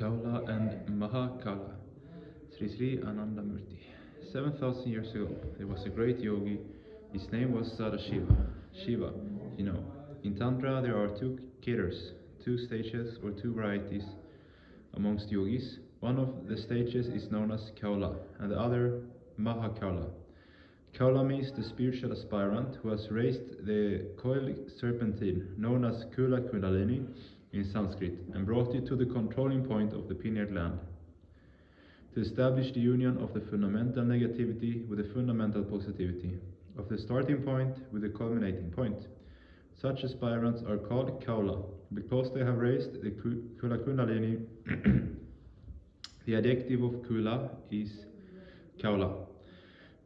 Kaula and Mahakaula, Sri Sri Anandamurti. 7,000 years ago, there was a great yogi. His name was Sadashiva. Shiva, you know. In Tantra, there are two ketters, two stages or two varieties amongst yogis. One of the stages is known as Kaula, and the other Mahakaula. Kaula means the spiritual aspirant who has raised the coiled serpentine, known as Kula Kundalini in Sanskrit, and brought it to the controlling point of the pineal gland, to establish the union of the fundamental negativity with the fundamental positivity, of the starting point with the culminating point. Such aspirants are called Kaula, because they have raised the Kula Kundalini. The adjective of Kula is Kaula.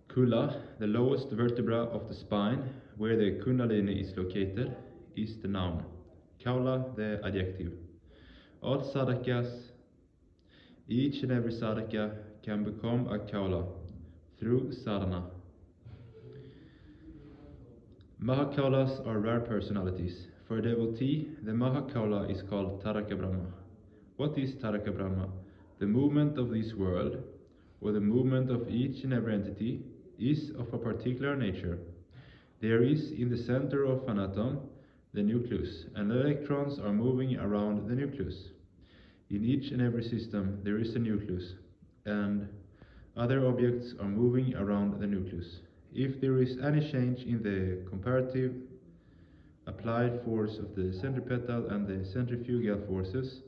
Kula, the lowest vertebra of the spine, where the Kundalini is located, is the noun. Kaula, the adjective. All sadhakas, each and every sadhaka, can become a Kaula through sadhana. Mahakaulas are rare personalities. For a devotee, the Mahakaula is called Taraka Brahma. What is Taraka Brahma? The movement of this world, or the movement of each and every entity, is of a particular nature. There is in the center of an atom the nucleus, and electrons are moving around the nucleus. In each and every system there is a nucleus, and other objects are moving around the nucleus. If there is any change in the comparative applied force of the centripetal and the centrifugal forces,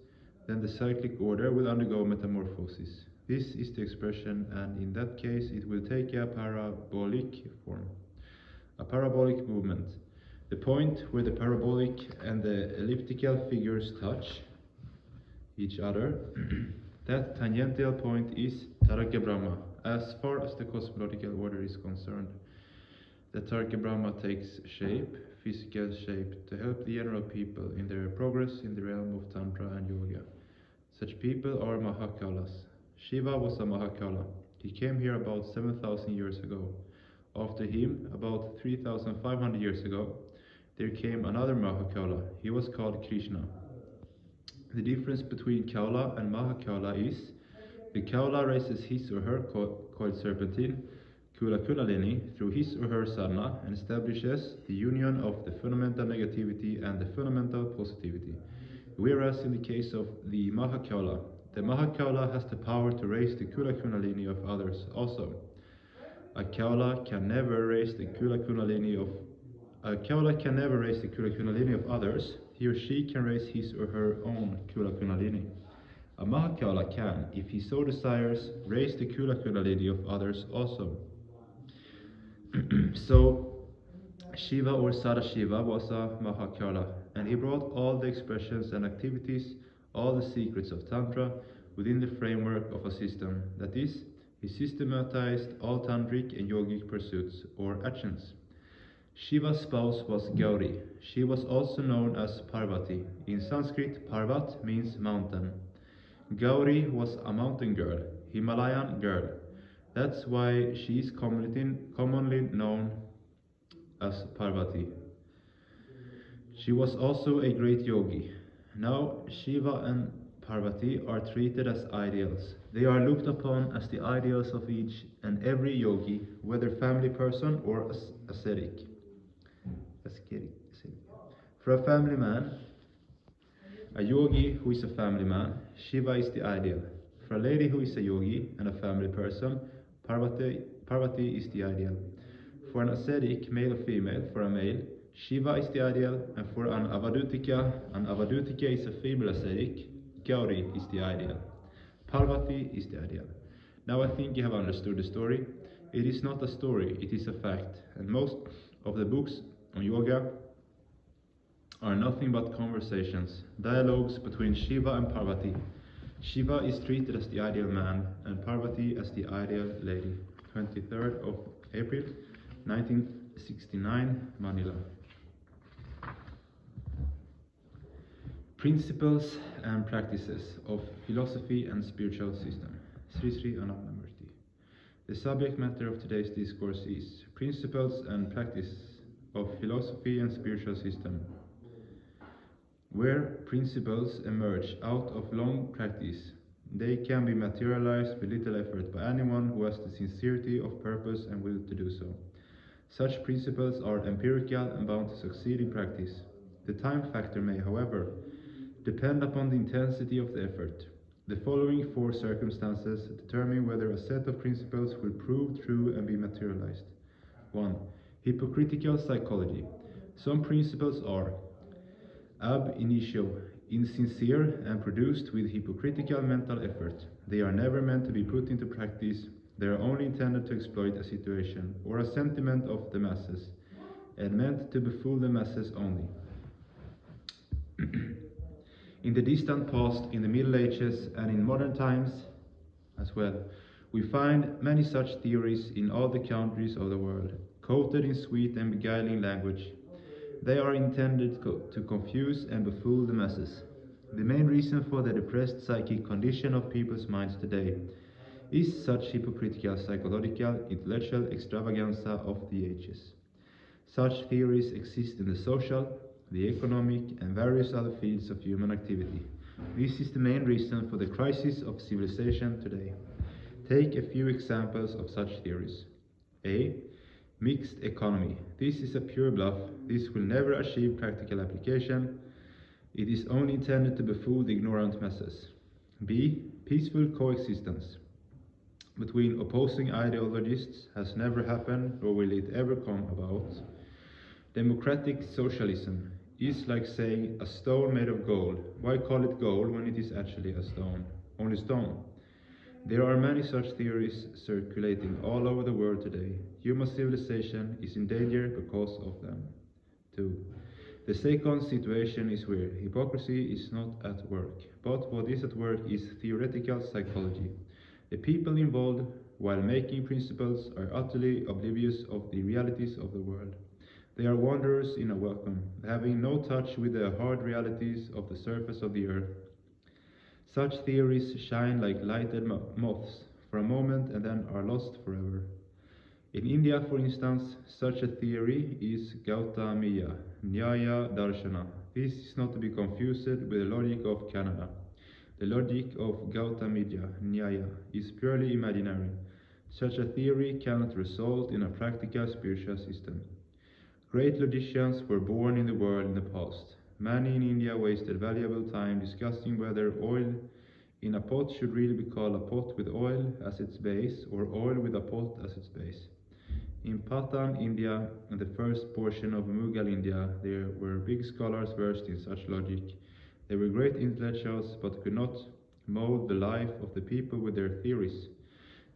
then the cyclic order will undergo metamorphosis. This is the expression, and in that case it will take a parabolic form. A parabolic movement. The point where the parabolic and the elliptical figures touch each other, that tangential point is Taraka Brahma, as far as the cosmological order is concerned. The Taraka Brahma takes shape, physical shape, to help the general people in their progress in the realm of Tantra and Yoga. Such people are Mahakaulas. Shiva was a Mahakaula. He came here about 7,000 years ago. After him, about 3,500 years ago, there came another Mahakaula. He was called Krishna. The difference between Kaula and Mahakaula is the Kaula raises his or her coiled serpentine, Kula Kundalini, through his or her sadhana and establishes the union of the fundamental negativity and the fundamental positivity. Whereas in the case of the Mahakaula has the power to raise the Kula Kundalini of others also. A Kaula can never raise the Kula Kundalini of others. He or she can raise his or her own Kula Kundalini. A Mahakaula can, if he so desires, raise the Kula Kundalini of others also. So, Shiva or Sadashiva was a Mahakaula, and he brought all the expressions and activities, all the secrets of Tantra, within the framework of a system. That is, he systematized all tantric and yogic pursuits or actions. Shiva's spouse was Gauri. She was also known as Parvati. In Sanskrit, Parvat means mountain. Gauri was a mountain girl, Himalayan girl. That's why she is commonly known as Parvati. She was also a great yogi. Now, Shiva and Parvati are treated as ideals. They are looked upon as the ideals of each and every yogi, whether family person or ascetic. For a family man, a yogi who is a family man, Shiva is the ideal. For a lady who is a yogi and a family person, Parvati is the ideal. For an ascetic, male or female, for a male, Shiva is the ideal, and for an avadutika is a female ascetic, Gauri is the ideal. Parvati is the ideal. Now I think you have understood the story. It is not a story, it is a fact. And most of the books on yoga are nothing but conversations, dialogues between Shiva and Parvati. Shiva is treated as the ideal man and Parvati as the ideal lady. 23rd of April, 1969, Manila. Principles and practices of philosophy and spiritual system. Sri Sri Anandamurti. The subject matter of today's discourse is Principles and Practice of Philosophy and Spiritual System. Where principles emerge out of long practice, they can be materialized with little effort by anyone who has the sincerity of purpose and will to do so. Such principles are empirical and bound to succeed in practice. The time factor may, however, depend upon the intensity of the effort. The following four circumstances determine whether a set of principles will prove true and be materialized. 1. Hypocritical psychology. Some principles are ab initio insincere and produced with hypocritical mental effort. They are never meant to be put into practice. They are only intended to exploit a situation or a sentiment of the masses, and meant to befool the masses only. In the distant past, in the Middle Ages, and in modern times as well, we find many such theories in all the countries of the world, quoted in sweet and beguiling language. They are intended to confuse and befool the masses. The main reason for the depressed psychic condition of people's minds today is such hypocritical, psychological, intellectual extravaganza of the ages. Such theories exist in the social, the economic, and various other fields of human activity. This is the main reason for the crisis of civilization today. Take a few examples of such theories. A. Mixed economy. This is a pure bluff. This will never achieve practical application. It is only intended to befool the ignorant masses. B. Peaceful coexistence between opposing ideologies has never happened, nor will it ever come about. Democratic socialism is like saying a stone made of gold. Why call it gold when it is actually a stone? Only stone. There are many such theories circulating all over the world today. Human civilization is in danger because of them. 2. The second situation is where hypocrisy is not at work, but what is at work is theoretical psychology. The people involved, while making principles, are utterly oblivious of the realities of the world. They are wanderers in a vacuum, having no touch with the hard realities of the surface of the earth. Such theories shine like lighted moths for a moment and then are lost forever. In India, for instance, such a theory is Gautamiya Nyaya Darshana. This is not to be confused with the logic of Canada. The logic of Gautamiya Nyaya is purely imaginary. Such a theory cannot result in a practical spiritual system. Great logicians were born in the world in the past. Many in India wasted valuable time discussing whether oil in a pot should really be called a pot with oil as its base or oil with a pot as its base. In Patan, India, and the first portion of Mughal India, there were big scholars versed in such logic. They were great intellectuals, but could not mold the life of the people with their theories.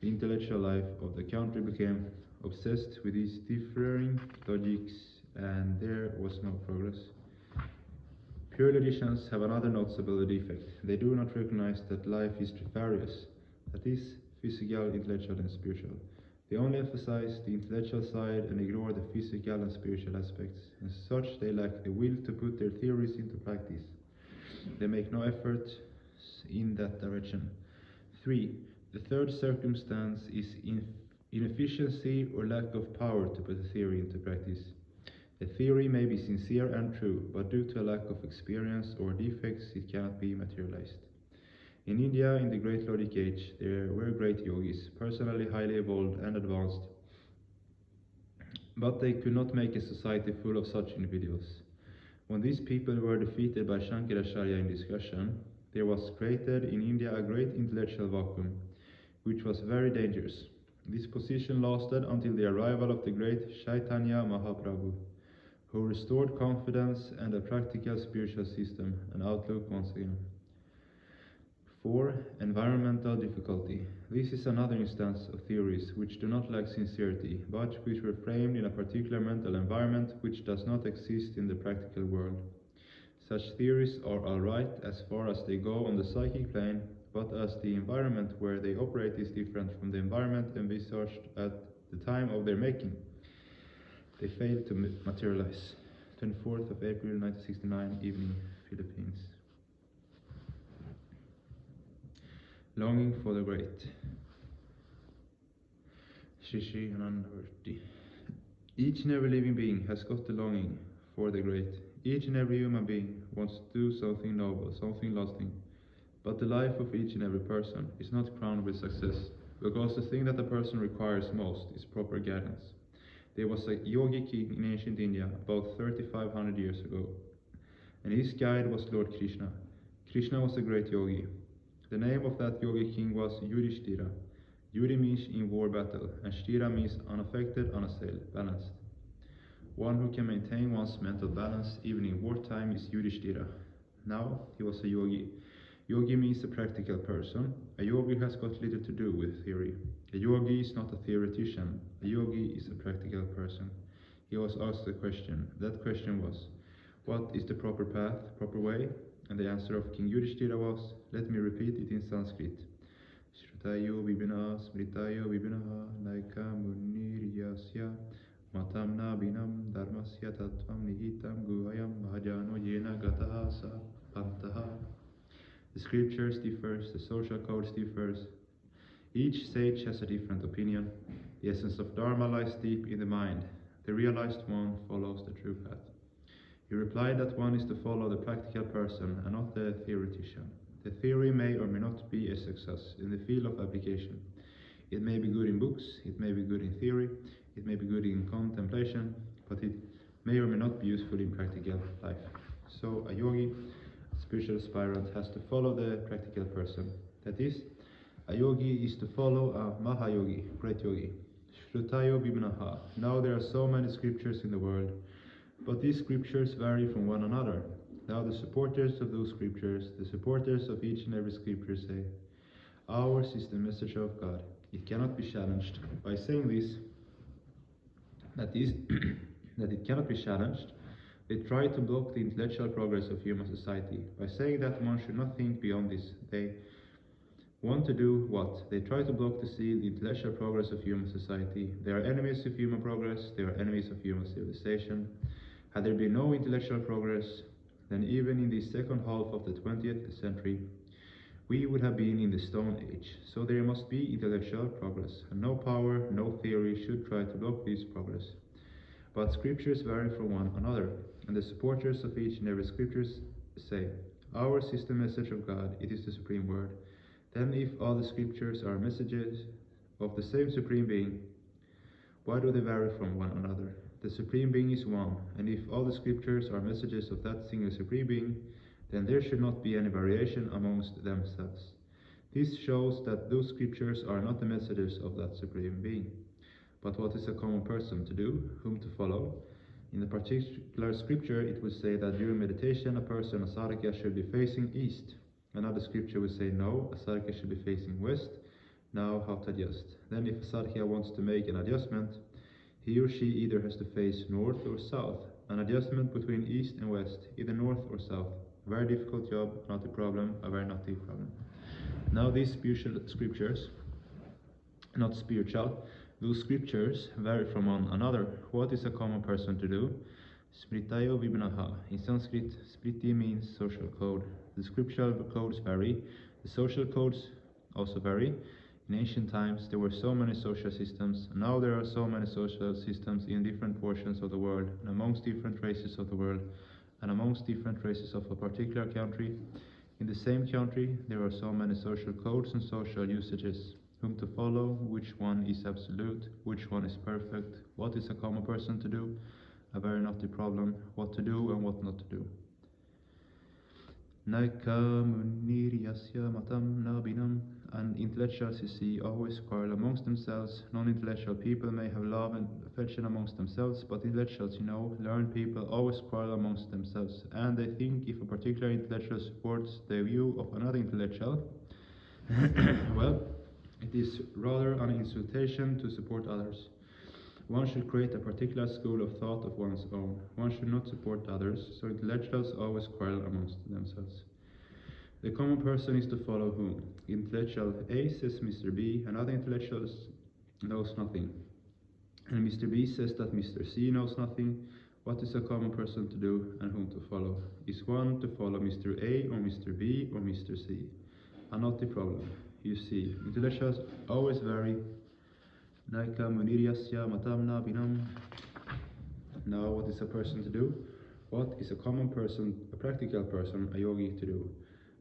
The intellectual life of the country became obsessed with these differing logics, and there was no progress. Pure logicians have another noticeable defect. They do not recognize that life is various, that is, physical, intellectual, and spiritual. They only emphasize the intellectual side and ignore the physical and spiritual aspects. As such, they lack the will to put their theories into practice. They make no effort in that direction. 3. The third circumstance is inefficiency or lack of power to put a theory into practice. A theory may be sincere and true, but due to a lack of experience or defects, it cannot be materialized. In India, in the great logic age, there were great yogis, personally highly evolved and advanced, but they could not make a society full of such individuals. When these people were defeated by Shankaracharya in discussion, there was created in India a great intellectual vacuum, which was very dangerous. This position lasted until the arrival of the great Chaitanya Mahaprabhu, who restored confidence and a practical spiritual system and outlook once again. 4. Environmental difficulty. This is another instance of theories which do not lack sincerity, but which were framed in a particular mental environment which does not exist in the practical world. Such theories are alright as far as they go on the psychic plane, but as the environment where they operate is different from the environment envisaged at the time of their making, they fail to materialize. 24th of April 1969, evening, Philippines. Longing for the great. Shishi Anandavati. Each and every living being has got the longing for the great Each and every human being wants to do something noble, something lasting. But the life of each and every person is not crowned with success, because the thing that a person requires most is proper guidance. There was a yogi king in ancient India about 3500 years ago, and his guide was Lord Krishna. Krishna was a great yogi. The name of that yogi king was Yudhishthira. Yudhi means in war battle, and Sthira means unaffected, unassailed, balanced. One who can maintain one's mental balance even in wartime is Yudhishthira. Now he was a yogi. Yogi means a practical person. A yogi has got little to do with theory. A yogi is not a theoretician. A yogi is a practical person. He was asked a question. That question was, what is the proper path, proper way? And the answer of King Yudhishthira was, let me repeat it in Sanskrit. Shrutayo vibhina smritayo vibhinaha naika munniryasya matam nabinam dharmasya tattvam nihitam guhayam bhajano yena gataha sa pantaha. The scriptures differs, the social codes differs. Each sage has a different opinion. The essence of Dharma lies deep in the mind. The realized one follows the true path. He replied that one is to follow the practical person and not the theoretician. The theory may or may not be a success in the field of application. It may be good in books, it may be good in theory, it may be good in contemplation, but it may or may not be useful in practical life. So a yogi, spiritual aspirant, has to follow the practical person. That is, a yogi is to follow a Mahayogi, great yogi. Shrutayo vibhinaha. Now there are so many scriptures in the world, but these scriptures vary from one another. Now the supporters of those scriptures, the supporters of each and every scripture say, ours is the message of God. It cannot be challenged. By saying this, that is, that it cannot be challenged, they try to block the intellectual progress of human society. By saying that one should not think beyond this, they want to do what? They try to block the intellectual progress of human society. They are enemies of human progress, they are enemies of human civilization. Had there been no intellectual progress, then even in the second half of the 20th century, we would have been in the Stone Age. So there must be intellectual progress, and no power, no theory should try to block this progress. But scriptures vary from one another, and the supporters of each and every scripture say, ours is the message of God, it is the supreme word. Then if all the scriptures are messages of the same supreme being, why do they vary from one another? The supreme being is one, and if all the scriptures are messages of that single supreme being, then there should not be any variation amongst themselves. This shows that those scriptures are not the messages of that supreme being. But what is a common person to do, whom to follow? In a particular scripture, it would say that during meditation, a person, a sadhaka, should be facing east. Another scripture would say no, a sadhaka should be facing west. Now, how to adjust? Then if a sadhaka wants to make an adjustment, he or she either has to face north or south. An adjustment between east and west, either north or south. A very difficult job, not a problem, a very naughty problem. Now these spiritual scriptures, not spiritual, those scriptures vary from one another. What is a common person to do? Smritayo vibhinaha. In Sanskrit, smriti means social code. The scriptural codes vary. The social codes also vary. In ancient times, there were so many social systems. Now there are so many social systems in different portions of the world, and amongst different races of the world, and amongst different races of a particular country. In the same country, there are so many social codes and social usages. Whom to follow, which one is absolute, which one is perfect, what is a common person to do, a very naughty problem, what to do and what not to do. Naika munniryasya matam nabinam. And intellectuals, you see, always quarrel amongst themselves. Non-intellectual people may have love and affection amongst themselves, but intellectuals, learned people always quarrel amongst themselves. And they think if a particular intellectual supports the view of another intellectual, well, it is rather an insultation to support others. One should create a particular school of thought of one's own. One should not support others, so intellectuals always quarrel amongst themselves. The common person is to follow whom? Intellectual A says Mr. B, and other intellectuals knows nothing. And Mr. B says that Mr. C knows nothing. What is a common person to do and whom to follow? Is one to follow Mr. A or Mr. B or Mr. C? A naughty problem. You see, intellectuals always vary. Naika muniryasya matamna binam. Now what is a person to do? What is a common person, a practical person, a yogi to do?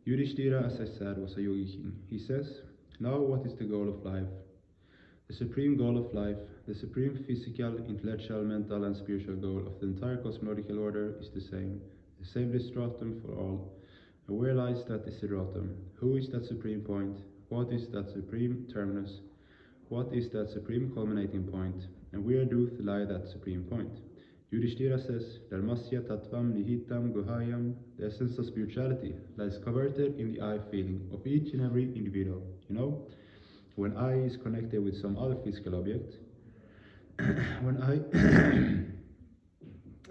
Yudhishthira, as I said, was a yogi king. He says, now what is the goal of life? The supreme goal of life, the supreme physical, intellectual, mental and spiritual goal of the entire cosmological order is the same desideratum for all. And where lies that desideratum? Who is that supreme point? What is that supreme terminus? What is that supreme culminating point? And where doth lie that supreme point? Yudhishthira says, Dharmasya tattvam nihitam guhayam, the essence of spirituality lies covered in the I feeling of each and every individual. You know, when I is connected with some other physical object, when I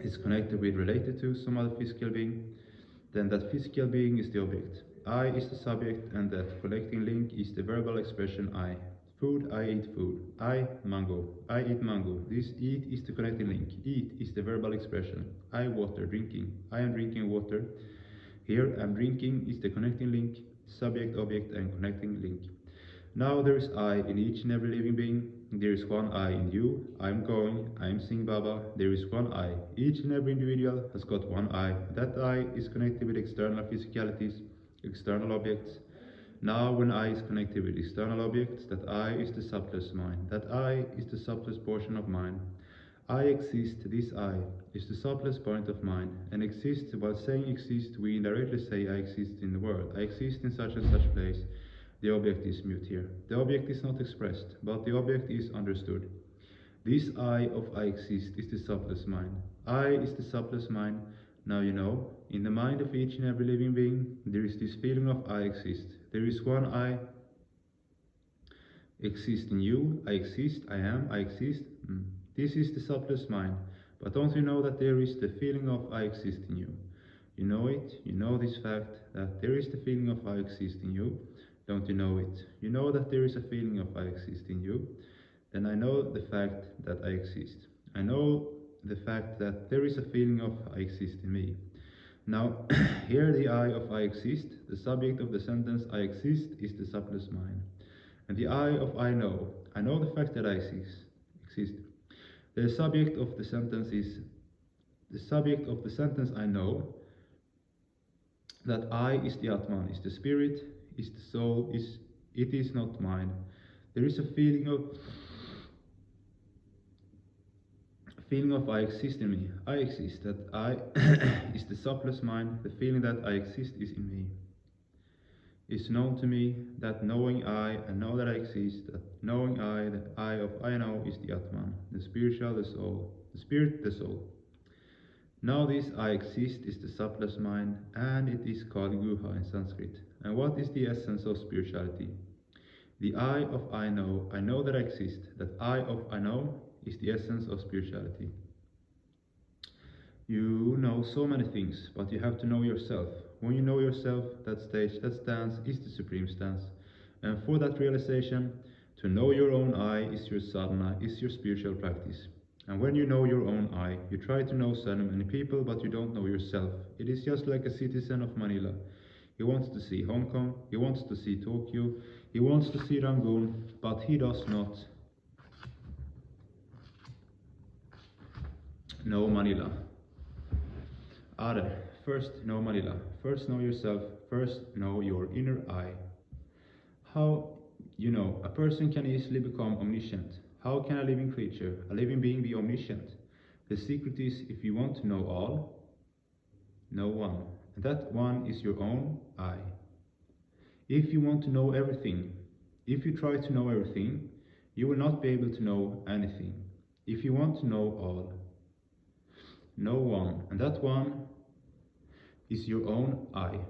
is connected with, related to some other physical being, then that physical being is the object. I is the subject, and that connecting link is the verbal expression I. Food, I eat food. I eat mango. This eat is the connecting link. Eat is the verbal expression. I water, drinking. I am drinking water. Here, I'm drinking is the connecting link, subject, object, and connecting link. Now there is I in each and every living being. There is one I in you. I'm going. I'm seeing Bábá. There is one I. Each and every individual has got one I. That I is connected with external physicalities, external objects. Now when I is connected with external objects, that I is the subtlest mind. That I is the subtlest portion of mind. I exist, this I is the subtlest point of mind, and exist. While saying exist, we indirectly say I exist in the world. I exist in such and such place. The object is mute here. The object is not expressed, but the object is understood. This I of I exist is the subtlest mind. I is the subtlest mind. Now you know, in the mind of each and every living being, there is this feeling of I exist. There is one I exist in you. I exist, I am, I exist. This is the subtlest mind. But don't you know that there is the feeling of I exist in you? You know it, you know this fact, that there is the feeling of I exist in you. Don't you know it? You know that there is a feeling of I exist in you. Then I know the fact that I exist. I know the fact that there is a feeling of I exist in me. Now, here the I of I exist, the subject of the sentence I exist is the subtlest mind. And the I of I know the fact that I exist. The subject of the sentence is, the subject of the sentence I know, that I is the Atman, is the spirit, is the soul, it is not mine. There is a feeling of I exist in me. I exist, that I is the subtlest mind. The feeling that I exist is in me. It's known to me, that knowing I know that I exist, that knowing I, that I of I know is the Atman, the spiritual, the soul, the spirit, the soul. Now this I exist is the subtlest mind, and it is called Guha in Sanskrit. And what is the essence of spirituality? The I of I know that I exist, that I of I know is the essence of spirituality. You know so many things, but you have to know yourself. When you know yourself, that stage, that stance is the supreme stance. And for that realization, to know your own I is your sadhana, is your spiritual practice. And when you know your own I, you try to know so many people, but you don't know yourself. It is just like a citizen of Manila. He wants to see Hong Kong, he wants to see Tokyo, he wants to see Rangoon, but he does not know Manila. First know Manila, first know yourself, first know your inner I. How, you know, a person can easily become omniscient. How can a living creature, a living being be omniscient? The secret is, if you want to know all, know one. And that one is your own I. If you want to know everything, if you try to know everything, you will not be able to know anything. If you want to know all, know one. And that one is your own I.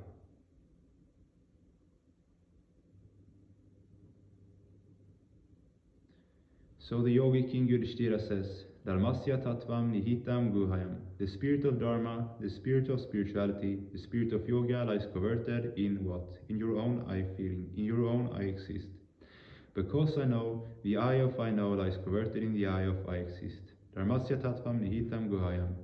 So the yogi king Yudhishthira says, Dharmasya tattvam nihitam guhayam. The spirit of Dharma, the spirit of spirituality, the spirit of yoga lies covered in what? In your own I feeling, in your own I exist. Because I know, the I of I know lies covered in the I of I exist. Dharmasya tattvam nihitam guhayam.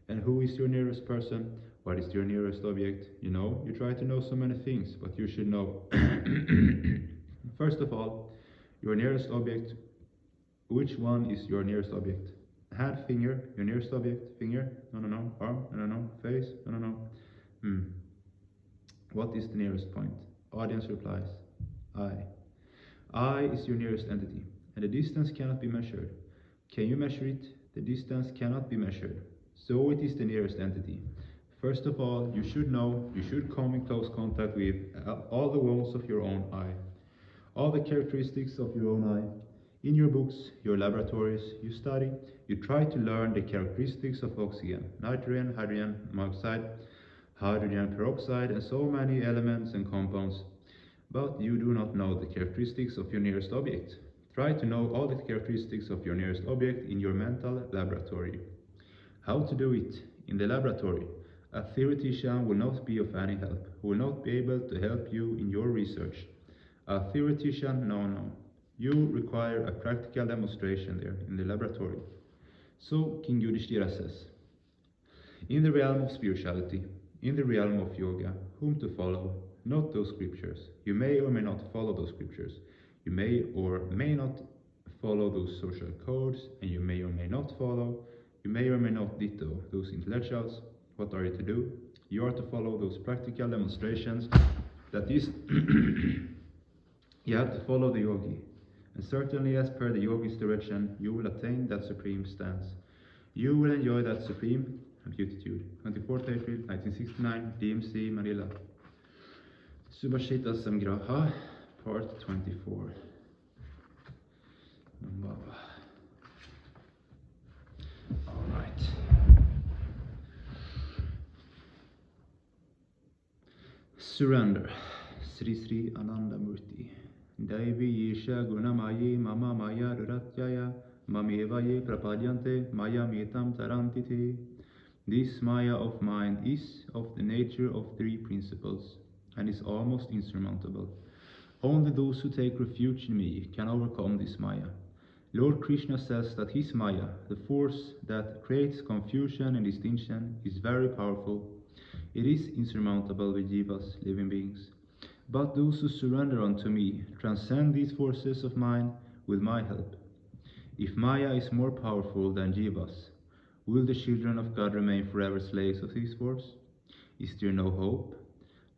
And who is your nearest person? What is your nearest object? You know, you try to know so many things, but you should know. First of all, your nearest object. Which one is your nearest object? Hand, finger, your nearest object, finger, no. Arm, no. Face, no. What is the nearest point? Audience replies, I. I is your nearest entity, and the distance cannot be measured. Can you measure it? The distance cannot be measured. So it is the nearest entity. First of all, you should know, you should come in close contact with all the walls of your own eye, all the characteristics of your own eye. In your books, your laboratories, you study, you try to learn the characteristics of oxygen, nitrogen, hydrogen monoxide, hydrogen peroxide, and so many elements and compounds. But you do not know the characteristics of your nearest object. Try to know all the characteristics of your nearest object in your mental laboratory. How to do it? In the laboratory, a theoretician will not be of any help, will not be able to help you in your research. A theoretician, no. You require a practical demonstration there in the laboratory. So King Yudhishthira says, in the realm of spirituality, in the realm of yoga, whom to follow? Not those scriptures. You may or may not follow those scriptures. You may or may not follow those social codes, and you may or may not follow. You may or may not ditto those intellectuals. What are you to do? You are to follow those practical demonstrations. That is, you have to follow the yogi. And certainly, as per the yogi's direction, you will attain that supreme stance. You will enjoy that supreme beatitude. 24th April 1969, DMC, Manila. Subhashita Samgraha, part 24. Bábá. All right. Surrender. Sri Sri Ananda Murti. Daivi Yesha Gunamayi Mama Maya Duratyaya Mamevaye Prapadyante Maya Metam Tarantiti. This Maya of mine is of the nature of three principles and is almost insurmountable. Only those who take refuge in me can overcome this Maya. Lord Krishna says that his Maya, the force that creates confusion and distinction, is very powerful. It is insurmountable with jivas, living beings. But those who surrender unto me transcend these forces of mine with my help. If Maya is more powerful than jivas, will the children of God remain forever slaves of this force? Is there no hope?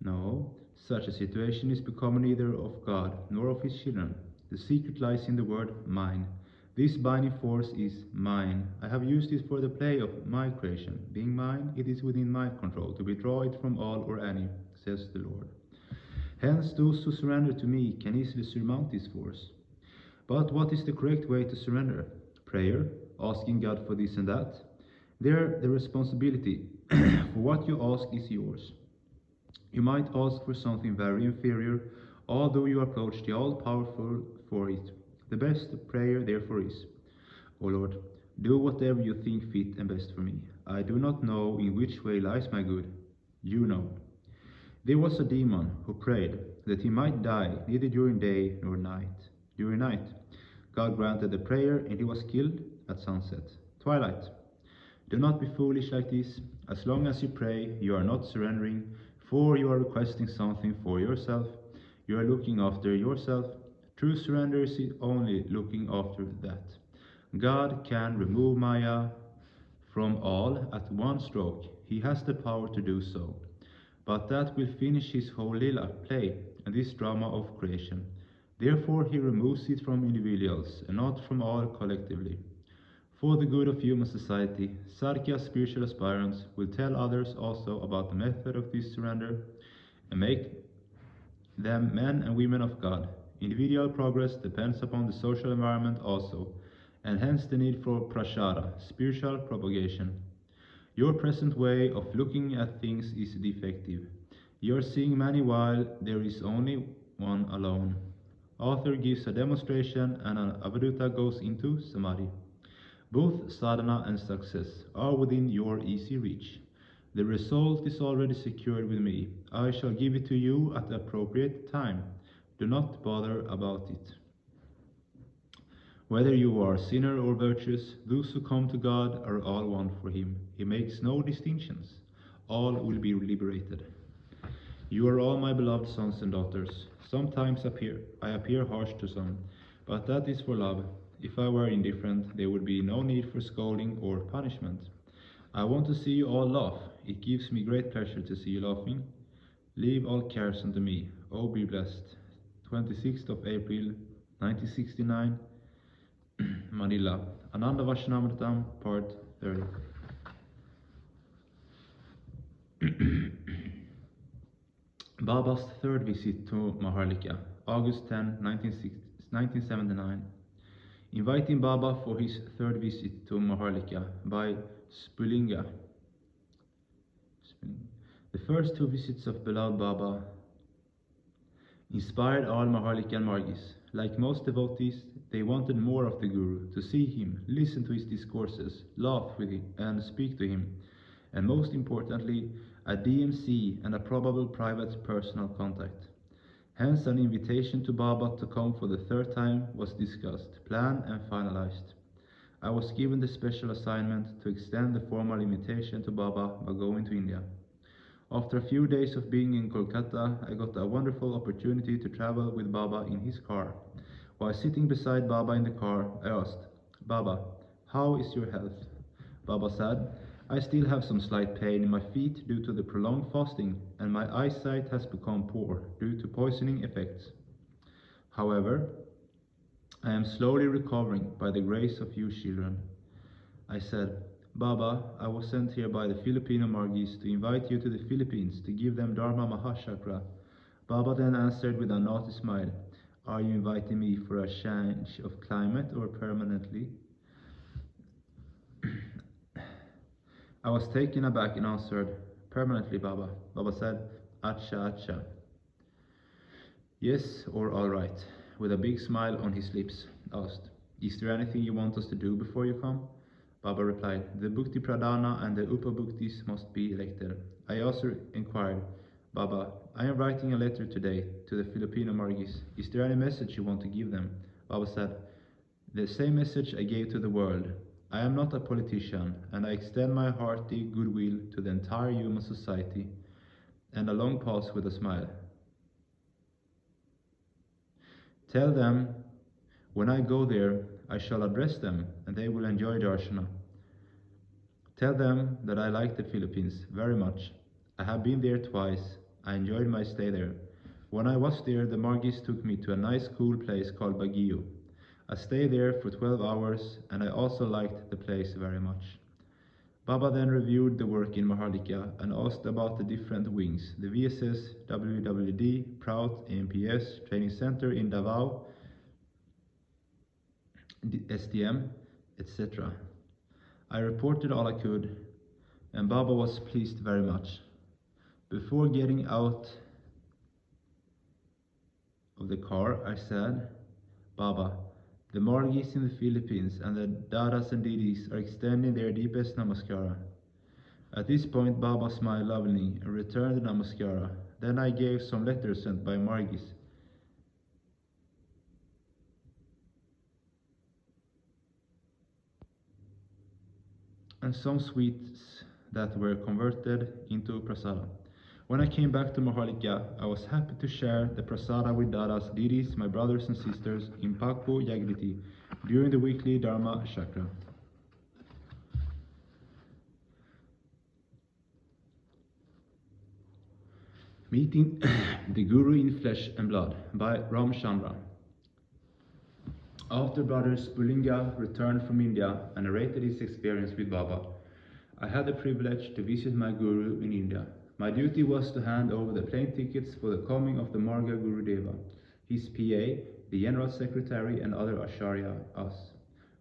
No, such a situation is become neither of God nor of his children. The secret lies in the word mine. This binding force is mine. I have used it for the play of my creation. Being mine, it is within my control to withdraw it from all or any, says the Lord. Hence, those who surrender to me can easily surmount this force. But what is the correct way to surrender? Prayer, asking God for this and that? There, the responsibility for what you ask is yours. You might ask for something very inferior, although you approach the all-powerful for it. The best prayer, therefore, is, O Lord, do whatever you think fit and best for me. I do not know in which way lies my good. You know. There was a demon who prayed that he might die neither during day nor night. During night, God granted the prayer, and he was killed at sunset. Twilight. Do not be foolish like this. As long as you pray, you are not surrendering, for you are requesting something for yourself. You are looking after yourself. True surrender is only looking after that. God can remove Maya from all at one stroke. He has the power to do so. But that will finish his whole lila play and this drama of creation. Therefore he removes it from individuals and not from all collectively. For the good of human society, Sarkya spiritual aspirants will tell others also about the method of this surrender and make them men and women of God. Individual progress depends upon the social environment also, and hence the need for prashara, spiritual propagation. Your present way of looking at things is defective. You are seeing many while there is only one alone. Author gives a demonstration and an avaduta goes into samadhi. Both sadhana and success are within your easy reach. The result is already secured with me. I shall give it to you at the appropriate time. Do not bother about it. Whether you are sinner or virtuous, those who come to God are all one for him. He makes no distinctions. All will be liberated. You are all my beloved sons and daughters. Sometimes I appear harsh to some, but that is for love. If I were indifferent, there would be no need for scolding or punishment. I want to see you all laugh. It gives me great pleasure to see you laughing. Leave all cares unto me. Oh, be blessed. 26th of April, 1969, Manila. Ananda Varshanamritam, Part 30. Baba's third visit to Mahárliká, August 10, 1979. Inviting Baba for his third visit to Mahárliká by Spulinga. The first two visits of beloved Baba inspired all Mahárlikan Margis. Like most devotees, they wanted more of the Guru, to see him, listen to his discourses, laugh with him, and speak to him, and most importantly, a DMC and a probable private personal contact. Hence an invitation to Baba to come for the third time was discussed, planned and finalized. I was given the special assignment to extend the formal invitation to Baba by going to India. After a few days of being in Kolkata, I got a wonderful opportunity to travel with Baba in his car. While sitting beside Baba in the car, I asked, "Baba, how is your health?" Baba said, "I still have some slight pain in my feet due to the prolonged fasting, and my eyesight has become poor due to poisoning effects. However, I am slowly recovering by the grace of you children." I said, "Baba, I was sent here by the Filipino Margis to invite you to the Philippines to give them Dharma Mahachakra." Baba then answered with a naughty smile, "Are you inviting me for a change of climate or permanently?" I was taken aback and answered, "Permanently, Baba." Baba said, "Acha, acha." "Yes, or all right," with a big smile on his lips, asked, "Is there anything you want us to do before you come?" Baba replied, "The Bhukti Pradhana and the Upabhuktis must be elected." I also inquired, "Baba, I am writing a letter today to the Filipino Margis. Is there any message you want to give them?" Baba said, "The same message I gave to the world. I am not a politician, and I extend my hearty goodwill to the entire human society." And a long pause with a smile. "Tell them, when I go there, I shall address them, and they will enjoy Darshana. Tell them that I like the Philippines very much. I have been there twice. I enjoyed my stay there. When I was there, the Margis took me to a nice cool place called Baguio. I stayed there for 12 hours, and I also liked the place very much." Baba then reviewed the work in Mahárliká and asked about the different wings, the VSS, WWD, Prout, AMPS, Training Center in Davao, SDM, etc. I reported all I could, and Baba was pleased very much. Before getting out of the car, I said, "Baba, the Margis in the Philippines and the Dadas and Didis are extending their deepest Namaskara." At this point, Baba smiled lovingly and returned the Namaskara. Then I gave some letters sent by Margis. And some sweets that were converted into prasada. When I came back to Mahárliká, I was happy to share the prasada with Dadas, Didis, my brothers and sisters in Pakpo Jagriti during the weekly Dharma Chakra. Meeting the Guru in Flesh and Blood by Ramchandra. After Brother Spulinga returned from India and narrated his experience with Baba, I had the privilege to visit my Guru in India. My duty was to hand over the plane tickets for the coming of the Marga Gurudeva, his PA, the General Secretary and other Acharya, us.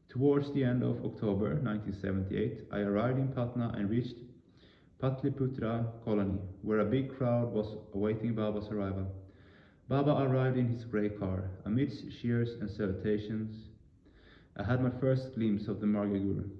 Towards the end of October 1978, I arrived in Patna and reached Patliputra colony, where a big crowd was awaiting Baba's arrival. Baba arrived in his grey car. Amidst cheers and salutations, I had my first glimpse of the Marga Guru.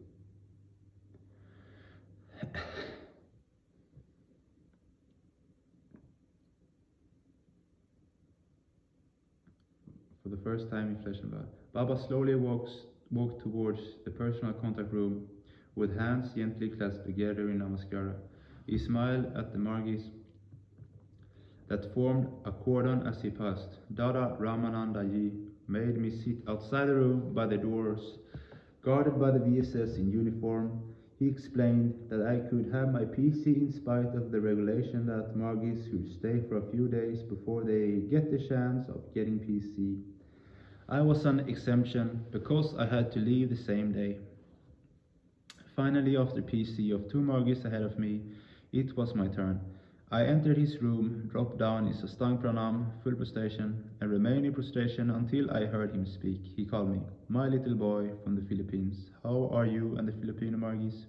For the first time in flesh and blood. Baba slowly walked towards the personal contact room with hands gently clasped together in Namaskara. He smiled at the Margis that formed a cordon as he passed. Dada Ramananda Ji, made me sit outside the room by the doors, guarded by the VSS in uniform. He explained that I could have my PC in spite of the regulation that Margis should stay for a few days before they get the chance of getting PC. I was an exemption because I had to leave the same day. Finally, after PC of 2 Margis ahead of me, it was my turn. I entered his room, dropped down in Sastang Pranam, full prostration, and remained in prostration until I heard him speak. He called me, "My little boy from the Philippines, how are you and the Filipino Margis?"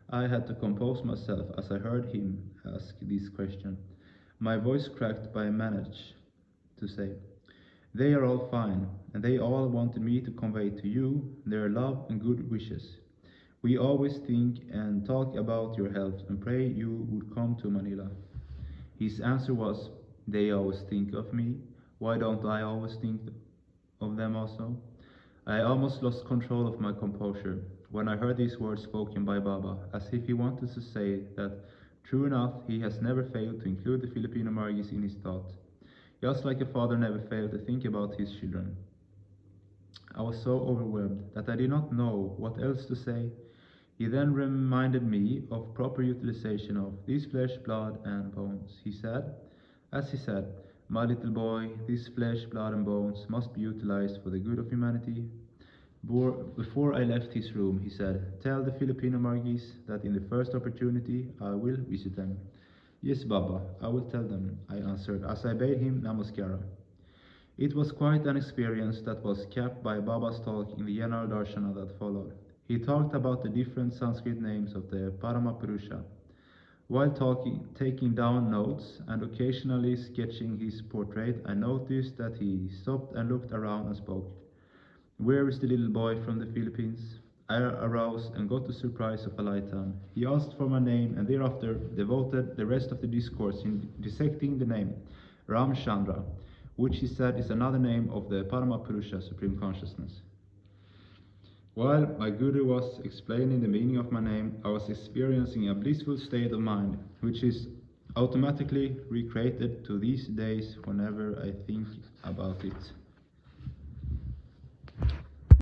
I had to compose myself as I heard him ask this question. My voice cracked, but I managed to say, "They are all fine, and they all wanted me to convey to you their love and good wishes. We always think and talk about your health and pray you would come to Manila." His answer was, "They always think of me. Why don't I always think of them also?" I almost lost control of my composure when I heard these words spoken by Bábá, as if he wanted to say that, true enough, he has never failed to include the Filipino Margis in his thought, just like a father never failed to think about his children. I was so overwhelmed that I did not know what else to say. He then reminded me of proper utilization of these flesh, blood, and bones. He said, "My little boy, this flesh, blood, and bones must be utilized for the good of humanity." Before I left his room, he said, "Tell the Filipino Margis that in the first opportunity I will visit them." "Yes, Baba, I will tell them," I answered as I bade him Namaskar. It was quite an experience that was capped by Baba's talk in the general darshana that followed. He talked about the different Sanskrit names of the Paramapurusha. While taking down notes and occasionally sketching his portrait, I noticed that he stopped and looked around and spoke. "Where is the little boy from the Philippines?" I arose and got the surprise of a lifetime. He asked for my name and thereafter devoted the rest of the discourse in dissecting the name, Ramchandra, which he said is another name of the Paramapurusha, Supreme Consciousness. While my guru was explaining the meaning of my name, I was experiencing a blissful state of mind, which is automatically recreated to these days whenever I think about it.